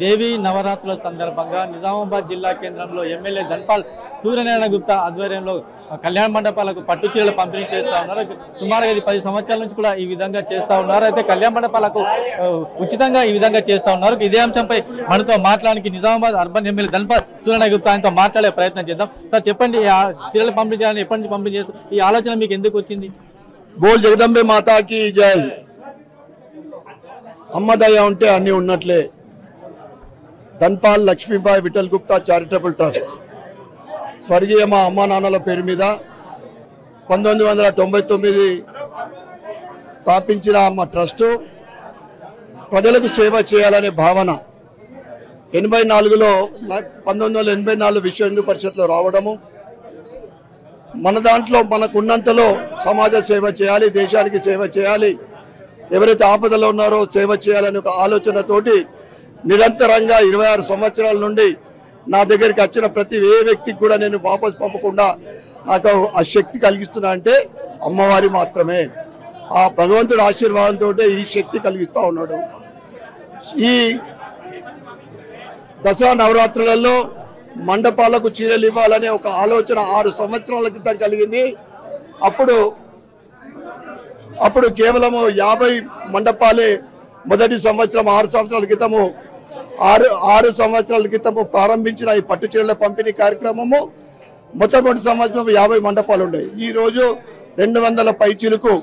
దేవి నవరాత్రుల సందర్భంగా నిజామాబాద్ జిల్లా కేంద్రంలో ఎమ్మెల్యే ధన్పాల్ సూర్యనారాయణ గుప్తా ఆధ్వర్యంలో కళ్యాణ మండపాలకు పట్టు చీరలు పంపిణీ చేస్తూ ఉన్నారు. సుమారుగా ఇది 10 సంవత్సరాల నుంచి కూడా ఈ విధంగా చేస్తూ ఉన్నారు. అయితే కళ్యాణ మండపాలకు ఉచితంగా ఈ విధంగా చేస్తూ ఉన్నారు. ఇదే అంశంపై మనతో మాట్లాడడానికి నిజామాబాద్ అర్బన్ ఎమ్మెల్యే ధన్పాల్ సూర్యనారాయణ గుప్తా ఆయనతో మాట్లాడే ప్రయత్నం చేద్దాం. సార్ చెప్పండి, చీరలు పంపిణీ చేయాలని ఎప్పటి నుంచి పంపిణీ చేస్తారు? ఈ ఆలోచన మీకు ఎందుకు వచ్చింది? బోల్ జగదంబే మాతాకి జై. అమ్మదయ ఉంటే అన్నీ ఉన్నట్లే. ధన్పాల్ లక్ష్మీబాయి విఠల్ గుప్తా చారిటబుల్ ట్రస్ట్ స్వర్గీయ మా అమ్మా నాన్నల పేరు మీద 1999 స్థాపించిన మా ట్రస్టు ప్రజలకు సేవ చేయాలనే భావన 1984 విశ్వ హిందూ పరిషత్లో రావడము, మన దాంట్లో మనకున్నంతలో సమాజ సేవ చేయాలి, దేశానికి సేవ చేయాలి, ఎవరైతే ఆపదలో ఉన్నారో సేవ చేయాలనే ఒక ఆలోచనతోటి నిరంతరంగా 26 సంవత్సరాల నుండి నా దగ్గరికి వచ్చిన ప్రతి వ్యక్తికి కూడా నేను వాపసు పంపకుండా నాకు ఆ శక్తి కలిగిస్తున్నా అంటే అమ్మవారి మాత్రమే. ఆ భగవంతుడి ఆశీర్వాదంతో ఈ శక్తి కలిగిస్తూ ఉన్నాడు. ఈ దసరా నవరాత్రులలో మండపాలకు చీరలు ఇవ్వాలనే ఒక ఆలోచన 6 సంవత్సరాల క్రితం కలిగింది. అప్పుడు కేవలము 50 మండపాలే మొదటి సంవత్సరం 6 సంవత్సరాల క్రితము 6 సంవత్సరాల క్రితము ప్రారంభించిన ఈ పట్టు చీరల పంపిణీ కార్యక్రమము మొట్టమొదటి సంవత్సరం 50 మండపాలు ఉన్నాయి. ఈరోజు 200 పైచిలకు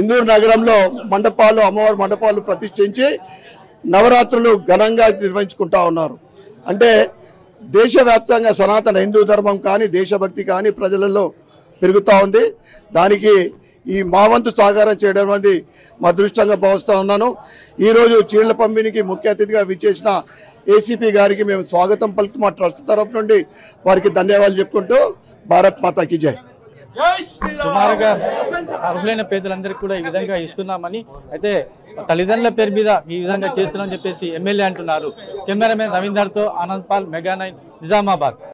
ఇందూరు నగరంలో మండపాలు, అమ్మవారి మండపాలు ప్రతిష్ఠించి నవరాత్రులు ఘనంగా నిర్వహించుకుంటా ఉన్నారు. అంటే దేశవ్యాప్తంగా సనాతన హిందూ ధర్మం కానీ దేశభక్తి కానీ ప్రజలలో పెరుగుతూ ఉంది. దానికి ఈ మా వంతు సాకారం చేయడం అనేది మా అదృష్టంగా భావిస్తూ ఉన్నాను. ఈరోజు చీరల పంపిణీకి ముఖ్య అతిథిగా విచ్చేసిన ఏసీపీ గారికి మేము స్వాగతం పలుకుతూ మా ట్రస్ట్ తరఫు నుండి వారికి ధన్యవాదాలు చెప్పుకుంటూ భారత్ మాతాకి జై. సుమారుగా అర్హులైన పేదలందరికీ కూడా ఈ విధంగా ఇస్తున్నామని, అయితే తల్లిదండ్రుల పేరు మీద ఈ విధంగా చేస్తున్నామని చెప్పేసి ఎమ్మెల్యే అంటున్నారు. కెమెరామెన్ రవీందర్తో ఆనంద్ పాల్, మెగా 9 నిజామాబాద్.